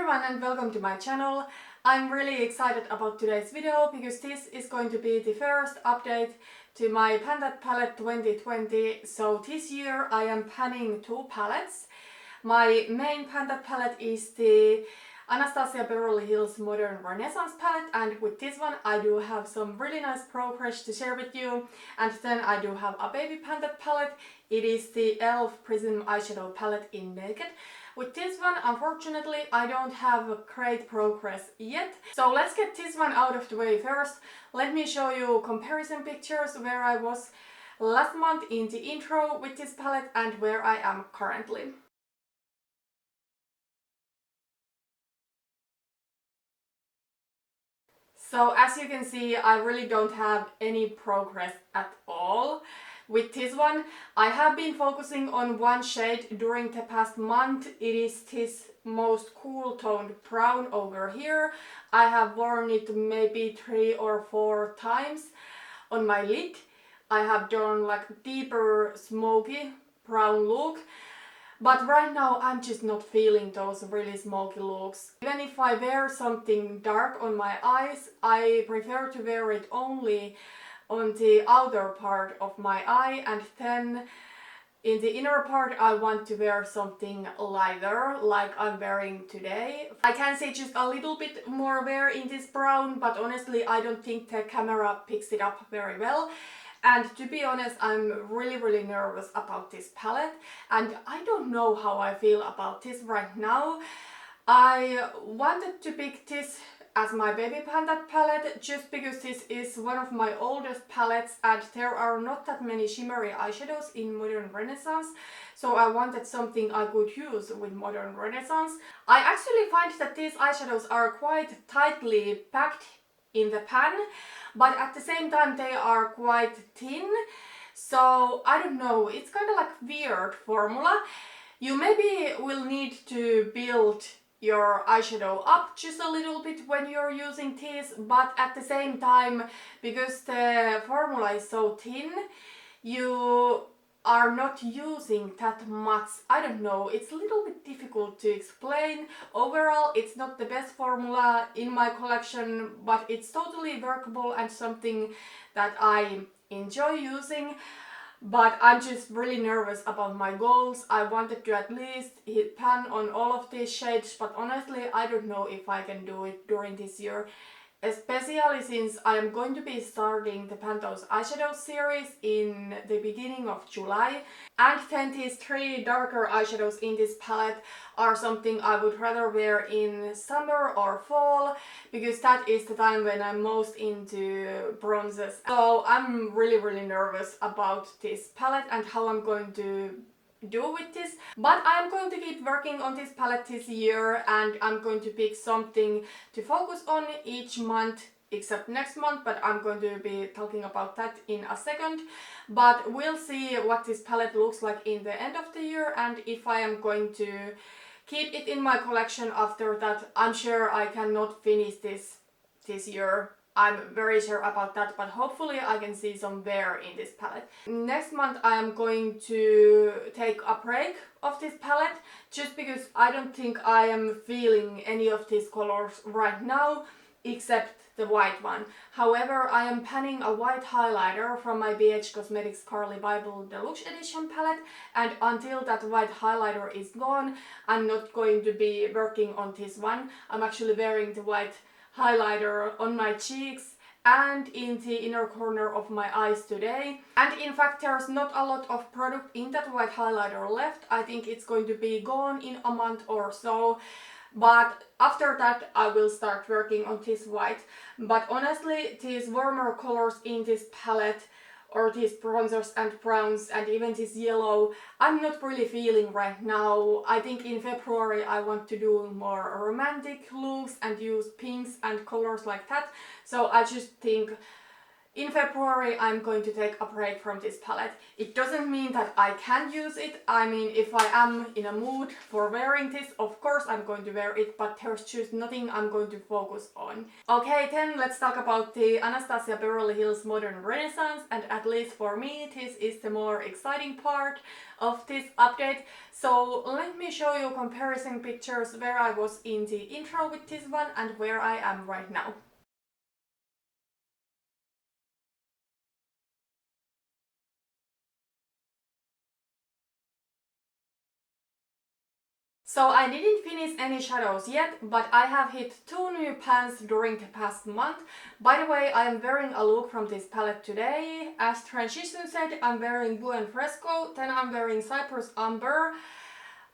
everyone and welcome to my channel. I'm really excited about today's video because this is going to be the first update to my Pan palette 2020. So this year I am panning two palettes. My main Pan palette is the Anastasia Beverly Hills Modern Renaissance palette, and with this one I do have some really nice progress to share with you. And then I do have a baby Pan palette. It is the e.l.f. Prism eyeshadow palette in Naked. With this one, unfortunately, I don't have a great progress yet. So let's get this one out of the way first. Let me show you comparison pictures where I was last month in the intro with this palette and where I am currently. So as you can see, I really don't have any progress at all. With this one, I have been focusing on one shade during the past month. It is this most cool toned brown over here. I have worn it maybe 3 or 4 times on my lid. I have done like deeper smoky brown look. But right now I'm just not feeling those really smoky looks. Even if I wear something dark on my eyes, I prefer to wear it only on the outer part of my eye, and then in the inner part I want to wear something lighter like I'm wearing today. I can see just a little bit more wear in this brown, but honestly I don't think the camera picks it up very well. And to be honest, I'm really nervous about this palette and I don't know how I feel about this right now. I wanted to pick this as my baby Pan palette just because this is one of my oldest palettes and there are not that many shimmery eyeshadows in Modern Renaissance, so I wanted something I could use with Modern Renaissance. I actually find that these eyeshadows are quite tightly packed in the pan, but at the same time they are quite thin, so I don't know, it's kind of like weird formula. You maybe will need to build your eyeshadow up just a little bit when you're using this, but at the same time, because the formula is so thin, you are not using that much. I don't know, it's a little bit difficult to explain. Overall, it's not the best formula in my collection, but it's totally workable and something that I enjoy using. But I'm just really nervous about my goals. I wanted to at least hit pan on all of these shades, but honestly I don't know if I can do it during this year. Especially since I am going to be starting the Pantos eyeshadow series in the beginning of July. And then these 3 darker eyeshadows in this palette are something I would rather wear in summer or fall, because that is the time when I'm most into bronzes. So I'm really nervous about this palette and how I'm going to do with this, but I'm going to keep working on this palette this year and I'm going to pick something to focus on each month except next month, but I'm going to be talking about that in a second. But we'll see what this palette looks like in the end of the year and if I am going to keep it in my collection after that. I'm sure I cannot finish this year. I'm very sure about that, but hopefully I can see some wear in this palette. Next month I am going to take a break of this palette just because I don't think I am feeling any of these colors right now except the white one. However, I am panning a white highlighter from my BH Cosmetics Carli Bybel Deluxe Edition palette, and until that white highlighter is gone, I'm not going to be working on this one. I'm actually wearing the white highlighter on my cheeks and in the inner corner of my eyes today. And in fact there's not a lot of product in that white highlighter left. I think it's going to be gone in a month or so, but after that I will start working on this white. But honestly, these warmer colors in this palette, or these bronzers and browns and even this yellow, I'm not really feeling right now. I think in February I want to do more romantic looks and use pinks and colors like that. So I just think in February I'm going to take a break from this palette. It doesn't mean that I can't use it. I mean, if I am in a mood for wearing this, of course I'm going to wear it, but there's just nothing I'm going to focus on. Okay, then let's talk about the Anastasia Beverly Hills Modern Renaissance, and at least for me this is the more exciting part of this update. So let me show you comparison pictures where I was in the intro with this one and where I am right now. So I didn't finish any shadows yet, but I have hit 2 new pans during the past month. By the way, I am wearing a look from this palette today. As transition said, I'm wearing Blue and Fresco, then I'm wearing Cypress Umber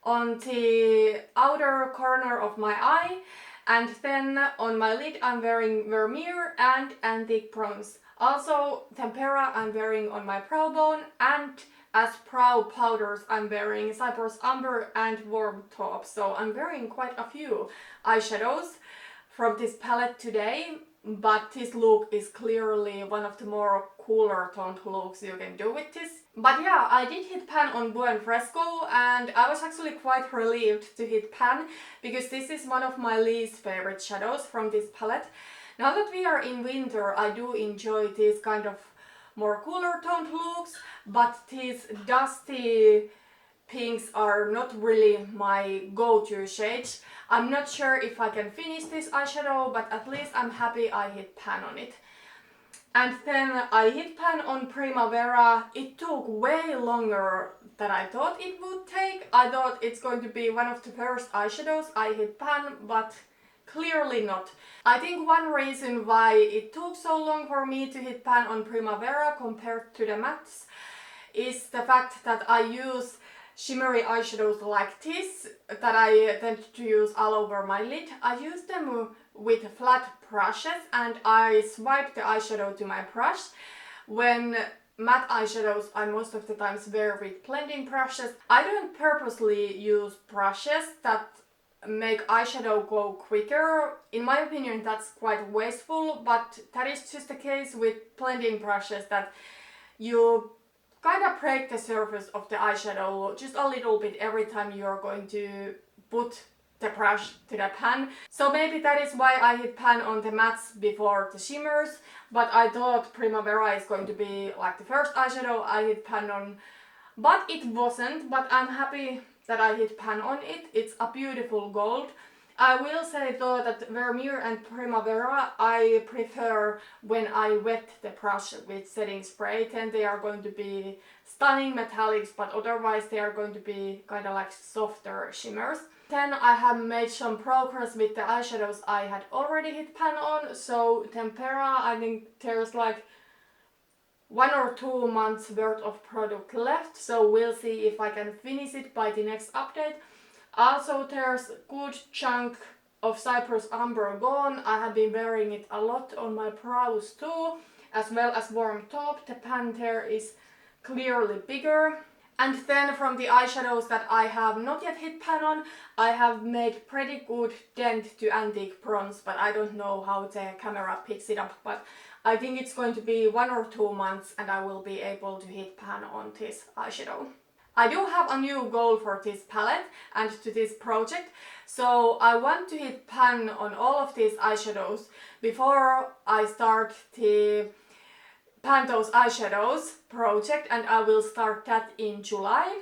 on the outer corner of my eye, and then on my lid I'm wearing Vermeer and Antique Bronze. Also Tempera I'm wearing on my brow bone, and as brow powders I'm wearing Cypress Umber and Warm Taupe. So I'm wearing quite a few eyeshadows from this palette today, but this look is clearly one of the more cooler toned looks you can do with this. But yeah, I did hit pan on Blue and Fresco, and I was actually quite relieved to hit pan because this is one of my least favorite shadows from this palette. Now that we are in winter, I do enjoy these kind of more cooler toned looks, but these dusty pinks are not really my go-to shades. I'm not sure if I can finish this eyeshadow, but at least I'm happy I hit pan on it. And then I hit pan on Primavera. It took way longer than I thought it would take. I thought it's going to be one of the first eyeshadows I hit pan, but clearly not. I think one reason why it took so long for me to hit pan on Primavera compared to the mattes is the fact that I use shimmery eyeshadows like this that I tend to use all over my lid. I use them with flat brushes and I swipe the eyeshadow to my brush. When matte eyeshadows I most of the times wear with blending brushes. I don't purposely use brushes that make eyeshadow go quicker. In my opinion that's quite wasteful, but that is just the case with blending brushes, that you kind of break the surface of the eyeshadow just a little bit every time you're going to put the brush to the pan. So maybe that is why I hit pan on the mattes before the shimmers, but I thought Primavera is going to be like the first eyeshadow I hit pan on, but it wasn't. But I'm happy that I hit pan on it. It's a beautiful gold. I will say though that Vermeer and Primavera I prefer when I wet the brush with setting spray. Then they are going to be stunning metallics, but otherwise they are going to be kind of like softer shimmers. Then I have made some progress with the eyeshadows I had already hit pan on. So Tempera, I think there's like 1 or 2 months worth of product left, so we'll see if I can finish it by the next update. Also there's good chunk of Cypress Umber gone. I have been wearing it a lot on my brows too, as well as Warm Taupe. The pan there is clearly bigger. And then from the eyeshadows that I have not yet hit pan on, I have made pretty good dent to Antique Bronze, but I don't know how the camera picks it up, but I think it's going to be 1 or 2 months and I will be able to hit pan on this eyeshadow. I do have a new goal for this palette and to this project, so I want to hit pan on all of these eyeshadows before I start the Pan Those Eyeshadows project, and I will start that in July.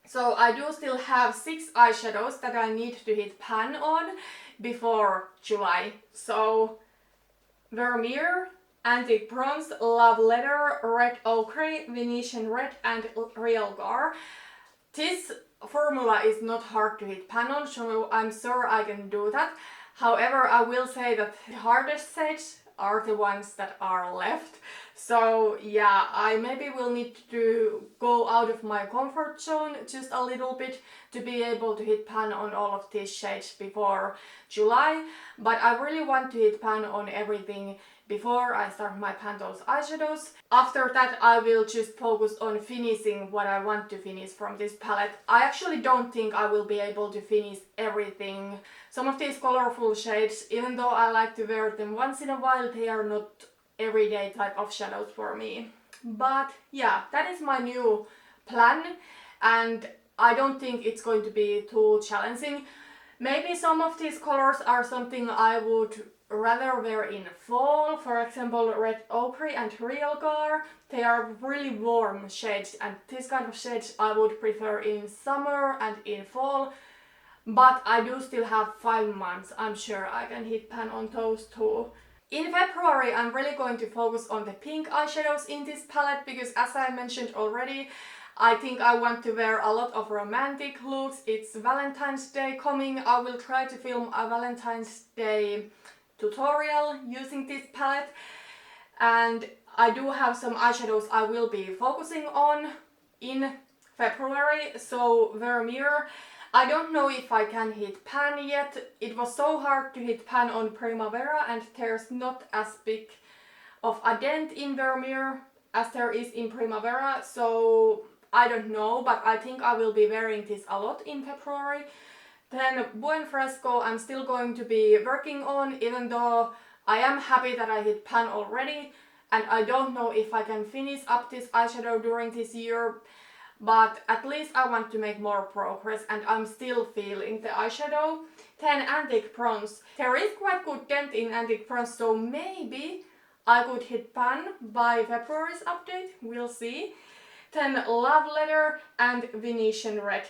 So I do still have 6 eyeshadows that I need to hit pan on before July. So Vermeer, Antique Bronze, Love Letter, Red Ochre, Venetian Red and Real Gar. This formula is not hard to hit pan on, so I'm sure I can do that. However, I will say that the hardest shades are the ones that are left. So yeah, I maybe will need to go out of my comfort zone just a little bit to be able to hit pan on all of these shades before July. But I really want to hit pan on everything before I start my Pan Those eyeshadows. After that I will just focus on finishing what I want to finish from this palette. I actually don't think I will be able to finish everything. Some of these colorful shades, even though I like to wear them once in a while, they are not everyday type of shadows for me. But yeah, that is my new plan, and I don't think it's going to be too challenging. Maybe some of these colors are something I would rather wear in fall, for example Red Ochre and Real Gar. They are really warm shades, and this kind of shades I would prefer in summer and in fall. But I do still have 5 months, I'm sure I can hit pan on those too. In February I'm really going to focus on the pink eyeshadows in this palette, because as I mentioned already, I think I want to wear a lot of romantic looks. It's Valentine's Day coming. I will try to film a Valentine's Day tutorial using this palette, and I do have some eyeshadows I will be focusing on in February. So Vermeer, I don't know if I can hit pan yet. It was so hard to hit pan on Primavera, and there's not as big of a dent in Vermeer as there is in Primavera, so I don't know, but I think I will be wearing this a lot in February. Then Buen Fresco I'm still going to be working on, even though I am happy that I hit pan already, and I don't know if I can finish up this eyeshadow during this year, but at least I want to make more progress, and I'm still feeling the eyeshadow. Then Antique Bronze. There is quite good dent in Antique Bronze, so maybe I could hit pan by February's update, we'll see. Then Love Letter and Venetian Red.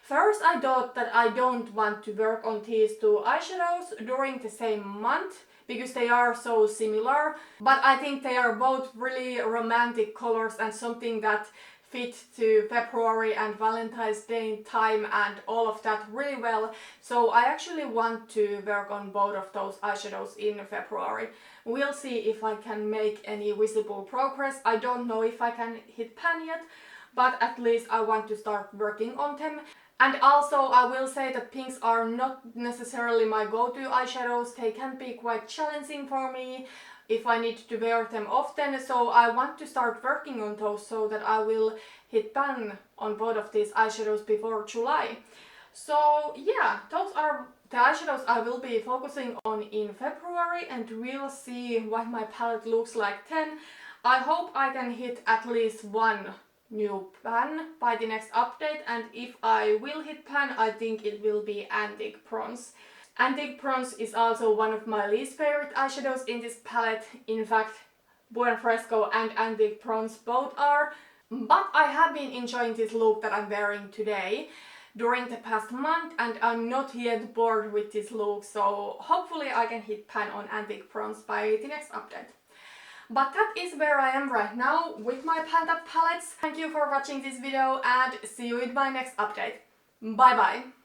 First I thought that I don't want to work on these two eyeshadows during the same month, because they are so similar, but I think they are both really romantic colors and something that fit to February and Valentine's Day time and all of that really well. So I actually want to work on both of those eyeshadows in February. We'll see if I can make any visible progress. I don't know if I can hit pan yet, but at least I want to start working on them. And also I will say that pinks are not necessarily my go-to eyeshadows. They can be quite challenging for me if I need to wear them often, so I want to start working on those so that I will hit pan on both of these eyeshadows before July. So yeah, those are the eyeshadows I will be focusing on in February, and we'll see what my palette looks like then. I hope I can hit at least one new pan by the next update, and if I will hit pan, I think it will be Antique Bronze. Antique Bronze is also one of my least favorite eyeshadows in this palette. In fact, Buen Fresco and Antique Bronze both are. But I have been enjoying this look that I'm wearing today during the past month, and I'm not yet bored with this look, so hopefully I can hit pan on Antique Bronze by the next update. But that is where I am right now with my Panda palettes. Thank you for watching this video, and see you in my next update. Bye bye!